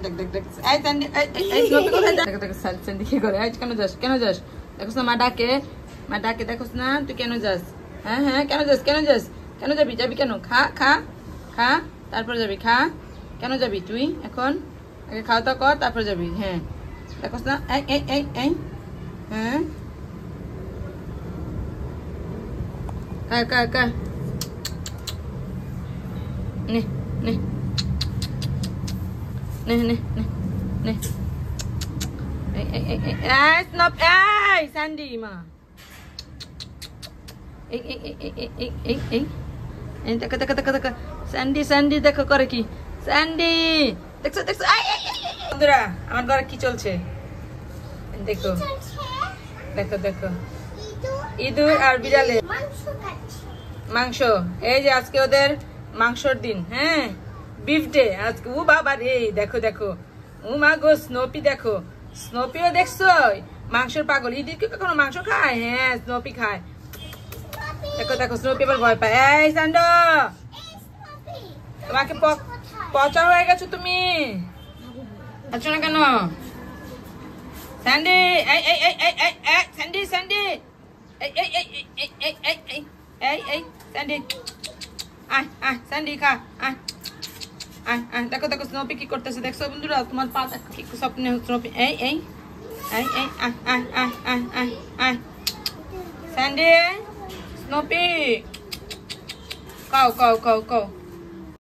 দেখ দেখ দেখ এই স্যান্ডি এই স্নোপি কোথায় দেখ দেখ স্যান্ডি কি করে আজ কেন যাস দেখোস না মা ডাকে দেখোস না তুই কেন যাস হ্যাঁ হ্যাঁ কেন যাবি কেন খা খা খা তারপর যাবি খা কেন যাবি তুই এখন আগে খাওয়া দাওয়া কর তারপর যাবি হ্যাঁ দেখোস না এই হ্যাঁ কা নে নে নে নে নে নে এই স্নপ এই স্যান্ডি মা এই দেখো স্যান্ডি দেখো করে কি স্যান্ডি দেখছো বন্ধুরা আমার ঘরে কি চলছে দেখো দেখো ইঁদুর আর বিড়ালে মাংস এই যে আজকে ওদের মাংসর দিন হ্যাঁ বিফ ডে আজকে ও বাবা রে দেখো ও মা গো স্নোপি দেখো স্নোপিও দেখছো মাংসের পাগল ইঁদুর কি কখনো মাংস খায় হ্যাঁ স্নোপি খায় দেখো স্নোপি আবার ভয় পায় এই সান্ড তোমাকে পচা হয়ে গেছো তুমি আছো না কেন Sandy Sandy Sandy Sandy Sandy খা দেখো স্নোপি কি করতেছে দেখছো বন্ধুরা তোমার পা কি স্বপ্নে স্নোপি স্যান্ডি স্নোপি কাও